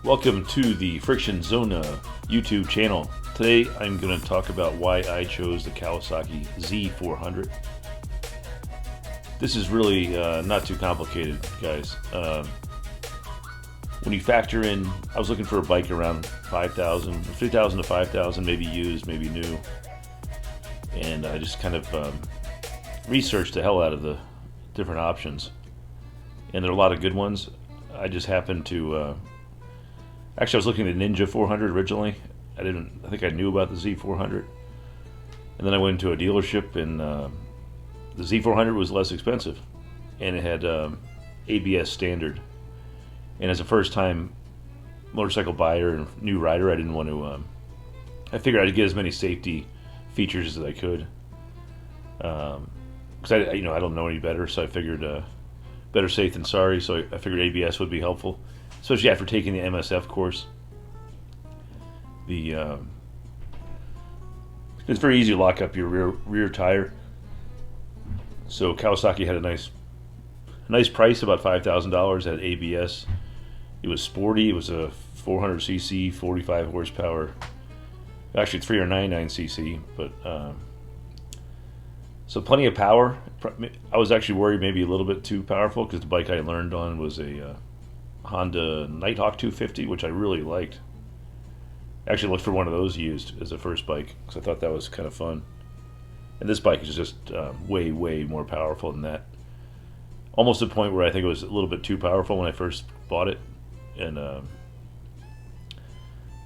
Welcome to the Friction Zona YouTube channel. Today I'm going to talk about why I chose the Kawasaki Z400. This is really not too complicated, guys. When you factor in, I was looking for a bike around 5,000, 3,000 to 5,000, maybe used, maybe new. And I just kind of researched the hell out of the different options. And there are a lot of good ones. I just happened to... Actually, I was looking at Ninja 400 originally. I think I knew about the Z400. And then I went to a dealership, and the Z400 was less expensive. And it had ABS standard. And as a first-time motorcycle buyer and new rider, I didn't want to... I figured I'd get as many safety features as I could. Because I don't know any better, so I figured better safe than sorry. So I figured ABS would be helpful, especially after taking the MSF course. It's very easy to lock up your rear tire. So Kawasaki had a nice price, about $5,000 at ABS. It was sporty. It was a 400cc, 45 horsepower. Actually 399cc, but so plenty of power. I was actually worried maybe a little bit too powerful, because the bike I learned on was a Honda Nighthawk 250, which I really liked. I actually looked for one of those used as a first bike, because I thought that was kind of fun. And this bike is just way more powerful than that. Almost to the point where I think it was a little bit too powerful when I first bought it. And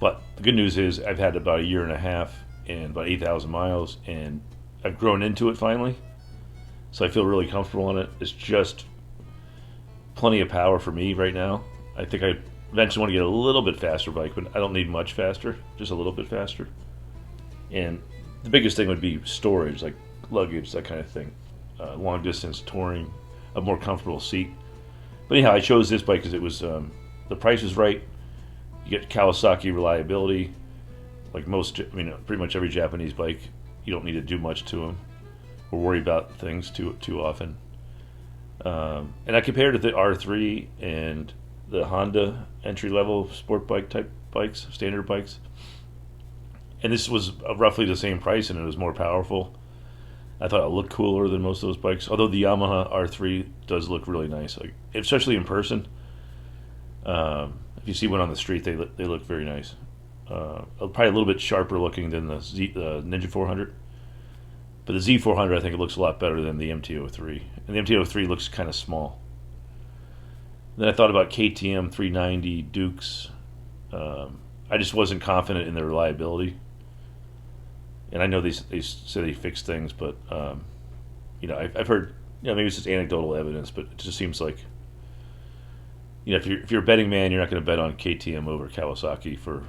but the good news is I've had about a year and a half and about 8,000 miles, and I've grown into it finally. So I feel really comfortable on it. It's just plenty of power for me right now. I think I eventually want to get a little bit faster bike, but I don't need much faster, just a little bit faster. And the biggest thing would be storage, like luggage, that kind of thing. Long distance touring, a more comfortable seat. But anyhow, I chose this bike because it was the price was right. You get Kawasaki reliability, like pretty much every Japanese bike. You don't need to do much to them or worry about things too often. And I compared it to the R3 and the Honda entry-level sport bike type bikes, standard bikes. And this was roughly the same price, and it was more powerful. I thought it looked cooler than most of those bikes, although the Yamaha R3 does look really nice, especially in person. If you see one on the street, they look very nice. Probably a little bit sharper looking than the Ninja 400. But the Z400, I think it looks a lot better than the MT-03. And the MT-03 looks kind of small. Then I thought about KTM 390 Dukes. I just wasn't confident in their reliability. And I know they say they fix things, but I've heard, maybe it's just anecdotal evidence, but it just seems like, if you're a betting man, you're not going to bet on KTM over Kawasaki for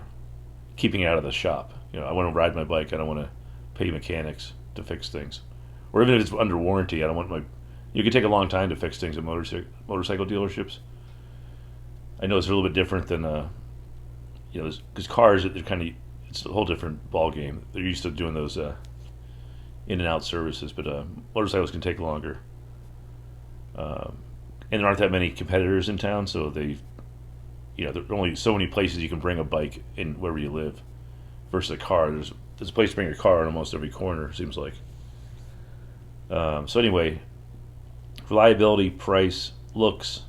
keeping out of the shop. I want to ride my bike. I don't want to pay mechanics to fix things, or even if it's under warranty. I don't want you can take a long time to fix things at motorcycle dealerships. I know it's a little bit different than because cars, it's a whole different ball game. They're used to doing those in and out services, but motorcycles can take longer. And there aren't that many competitors in town, so there are only so many places you can bring a bike in wherever you live. Versus a car, there's a place to bring your car in almost every corner, it seems like. So anyway, reliability, price, looks.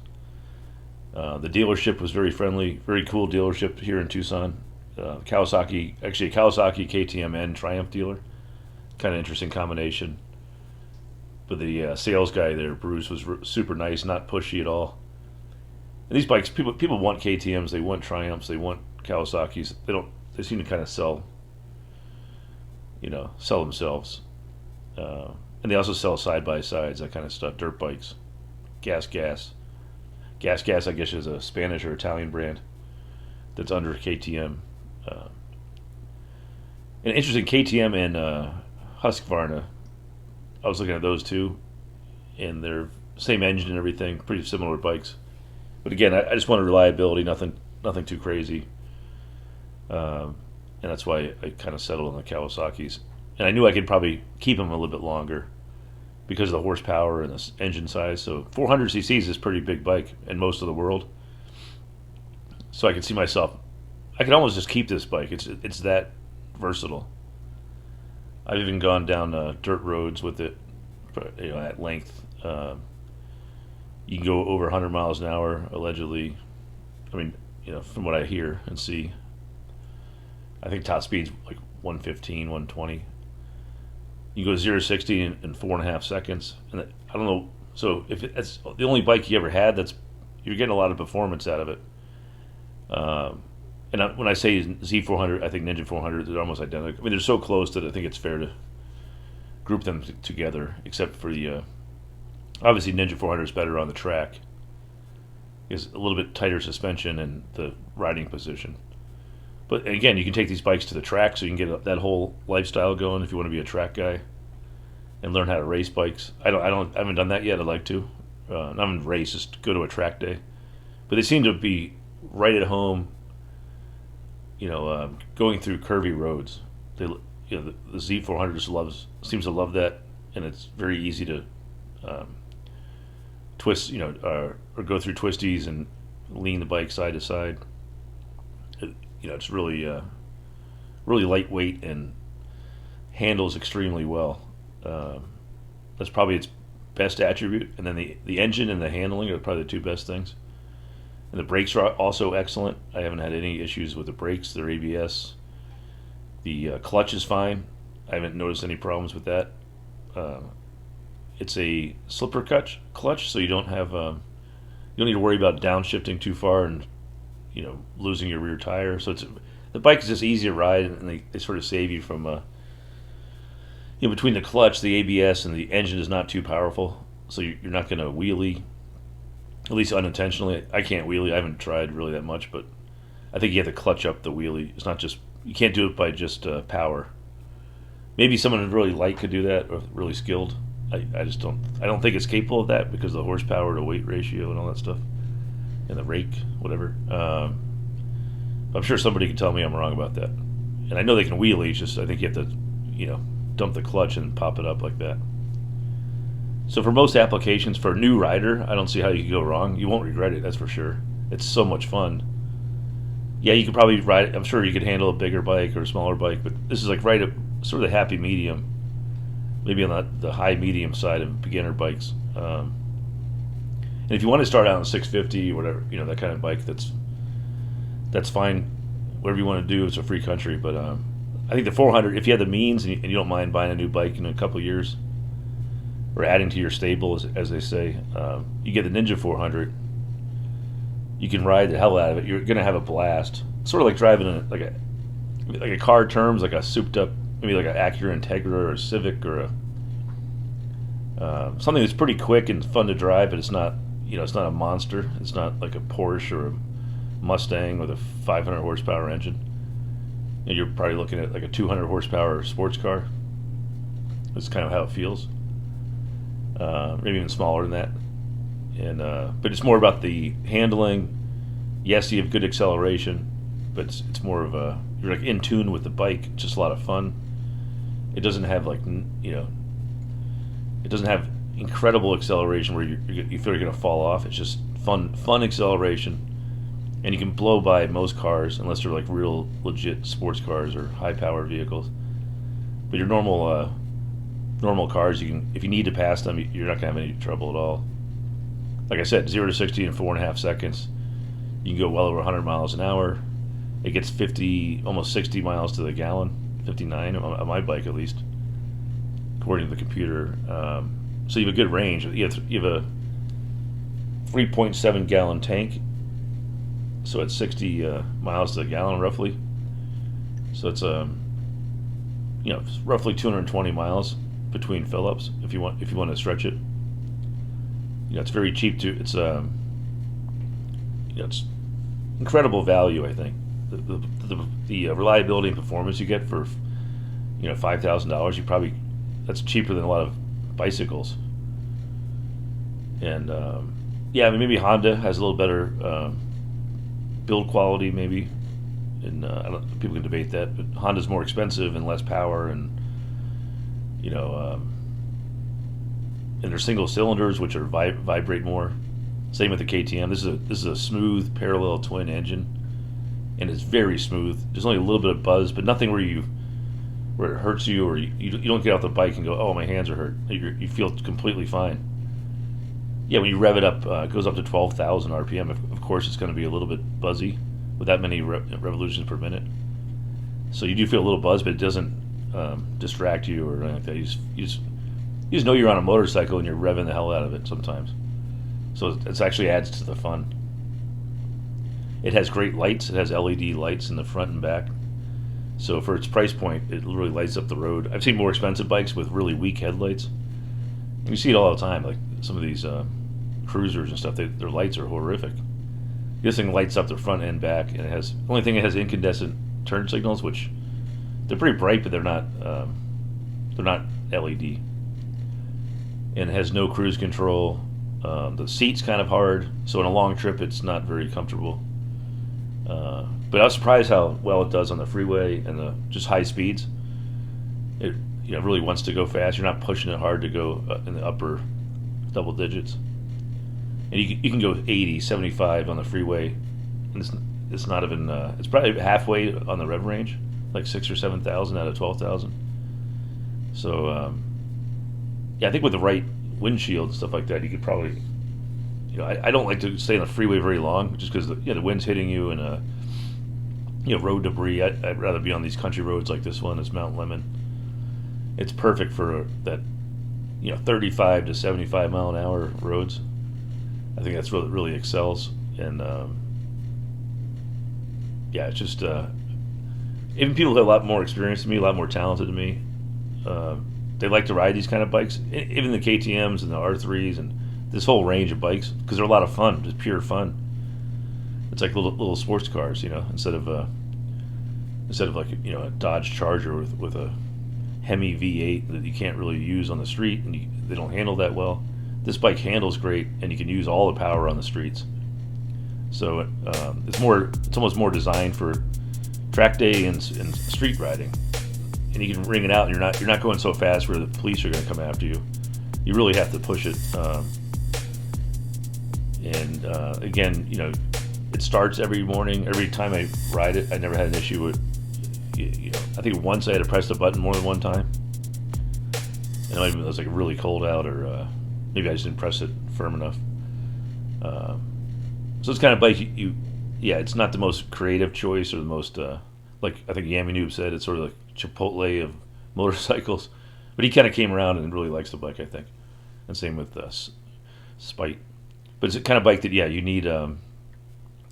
The dealership was very friendly, very cool dealership here in Tucson. Kawasaki, actually a Kawasaki, KTM, and Triumph dealer. Kind of interesting combination. But the sales guy there, Bruce, was super nice, not pushy at all. And these bikes, people want KTMs, they want Triumphs, they want Kawasaki's. They seem to kind of sell themselves. And they also sell side-by-sides, that kind of stuff, dirt bikes. Gas, I guess, is a Spanish or Italian brand that's under KTM. And interesting, KTM and Husqvarna, I was looking at those two, and they're same engine and everything, pretty similar bikes. But again, I just wanted reliability, nothing too crazy. And that's why I kind of settled on the Kawasaki's. And I knew I could probably keep them a little bit longer because of the horsepower and the engine size. So 400 cc's is a pretty big bike in most of the world. So I can see myself. I could almost just keep this bike. It's that versatile. I've even gone down dirt roads with it, at length. You can go over 100 miles an hour allegedly. I mean, from what I hear and see, I think top speed's like 115, 120. You go 0 to 60 in 4.5 seconds, and I don't know. So if that's the only bike you ever had, you're getting a lot of performance out of it. When I say Z400, I think Ninja 400, they're almost identical. I mean, they're so close that I think it's fair to group them together, except for the obviously Ninja 400 is better on the track. It's a little bit tighter suspension and the riding position. But again, you can take these bikes to the track, so you can get that whole lifestyle going if you want to be a track guy and learn how to race bikes. I haven't done that yet. I'd like to. Not even race, just go to a track day. But they seem to be right at home. Going through curvy roads. The Z400 seems to love that, and it's very easy to twist, or go through twisties and lean the bike side to side. It's really really lightweight and handles extremely well. That's probably its best attribute, and then the engine and the handling are probably the two best things. And the brakes are also excellent. I haven't had any issues with the brakes. They're ABS. The clutch is fine. I haven't noticed any problems with that. It's a slipper clutch, so you don't need to worry about downshifting too far and losing your rear tire. So the bike is just easy to ride, and they sort of save you from between the clutch, the ABS, and the engine is not too powerful, so you're not going to wheelie. At least unintentionally. I can't wheelie. I haven't tried really that much, but I think you have to clutch up the wheelie. It's not just, you can't do it by just power. Maybe someone really light could do that, or really skilled. I just don't. I don't think it's capable of that because of the horsepower to weight ratio and all that stuff, and the rake, whatever. I'm sure somebody can tell me I'm wrong about that. And I know they can wheelie. It's just I think you have to, dump the clutch and pop it up like that. So for most applications, for a new rider, I don't see how you could go wrong. You won't regret it, that's for sure. It's so much fun. Yeah, you could probably ride. I'm sure you could handle a bigger bike or a smaller bike, but this is like right at sort of the happy medium, maybe on the high medium side of beginner bikes. And if you want to start out on 650 or whatever, that kind of bike, that's fine. Whatever you want to do, it's a free country. But I think the 400, if you have the means and you don't mind buying a new bike in a couple of years, or adding to your stable, as they say, you get the Ninja 400. You can ride the hell out of it. You're gonna have a blast. Sort of like driving like a car terms, like a souped up, maybe like an Acura Integra or a Civic or something that's pretty quick and fun to drive, but it's not it's not a monster. It's not like a Porsche or a Mustang with a 500 horsepower engine. And you're probably looking at like a 200 horsepower sports car. That's kind of how it feels. Maybe even smaller than that. And but it's more about the handling. Yes, you have good acceleration, but it's more of you're like in tune with the bike. It's just a lot of fun. It doesn't have it doesn't have incredible acceleration where you feel you're gonna fall off. It's just fun acceleration, and you can blow by most cars unless they're like real legit sports cars or high power vehicles. But your normal cars, if you need to pass them, you're not gonna have any trouble at all. Like I said, 0 to 60 in 4.5 seconds. You can go well over 100 miles an hour. It gets 50, almost 60 miles to the gallon, 59 on my bike at least, according to the computer. So you have a good range. You have a 3.7 gallon tank, so it's 60 miles to the gallon roughly. So it's it's roughly 220 miles between fill-ups if you want to stretch it. It's very cheap to. It's it's incredible value. I think the reliability and performance you get for $5,000, that's cheaper than a lot of bicycles. And maybe Honda has a little better build quality, maybe. And people can debate that, but Honda's more expensive and less power, and and they're single cylinders, which are vibrate more. Same with the KTM. This is a smooth parallel twin engine. and it's very smooth. There's only a little bit of buzz, but nothing where it hurts you, or you don't get off the bike and go, oh, my hands are hurt. You feel completely fine. Yeah, when you rev it up, it goes up to 12,000 RPM. Of course, it's going to be a little bit buzzy with that many revolutions per minute. So you do feel a little buzz, but it doesn't distract you or anything like that. You just know you're on a motorcycle and you're revving the hell out of it sometimes. So it actually adds to the fun. It has great lights. It has LED lights in the front and back. So for its price point, it really lights up the road. I've seen more expensive bikes with really weak headlights. You see it all the time, like some of these cruisers and stuff. Their lights are horrific. This thing lights up the front and back, and the only thing it has incandescent turn signals, which they're pretty bright, but they're not LED. And it has no cruise control. The seat's kind of hard, so on a long trip, it's not very comfortable. But I was surprised how well it does on the freeway and the just high speeds. It really wants to go fast. You're not pushing it hard to go in the upper double digits. And you can go 80, 75 on the freeway. And it's not even. It's probably halfway on the rev range, like 6,000 or 7,000 out of 12,000. So yeah, I think with the right windshield and stuff like that, you could probably. I don't like to stay on the freeway very long, just because the wind's hitting you and road debris. I'd rather be on these country roads like this one. It's Mount Lemon. It's perfect for that 35 to 75 mile an hour roads. I think that's really excels. And yeah, it's just even people who have a lot more experience than me, a lot more talented than me, they like to ride these kind of bikes. Even the KTMs and the R3s and this whole range of bikes, because they're a lot of fun, just pure fun. It's like little sports cars, instead of like a Dodge Charger with a Hemi V8 that you can't really use on the street, and they don't handle that well. This bike handles great, and you can use all the power on the streets. So it's almost more designed for track day and street riding. And you can ring it out, and you're not going so fast where the police are going to come after you. You really have to push it. And again, it starts every morning. Every time I ride it, I never had an issue with. I think once I had to press the button more than one time, and it was like really cold out, or maybe I just didn't press it firm enough. So it's kind of bike. It's not the most creative choice or the most like I think Yami Noob said. It's sort of like Chipotle of motorcycles, but he kind of came around and really likes the bike, I think. And same with Spite. But it's a kind of bike that you need.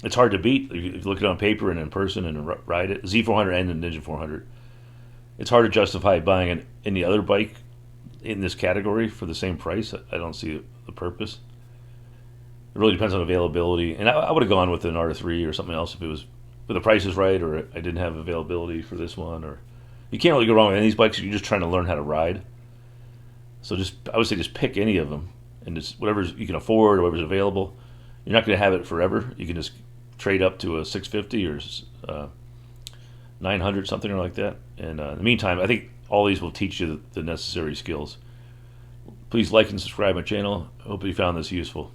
It's hard to beat if you look at it on paper and in person and ride it. Z400 and the Ninja 400. It's hard to justify buying any other bike in this category for the same price. I don't see the purpose. It really depends on availability, and I would have gone with an R3 or something else if the price is right, or I didn't have availability for this one. Or you can't really go wrong with any of these bikes if you're just trying to learn how to ride. So I would say just pick any of them, and just whatever you can afford or whatever's available. You're not going to have it forever. You can just trade up to a 650 or 900, something like that. And in the meantime, I think all these will teach you the necessary skills. Please like and subscribe my channel. I hope you found this useful.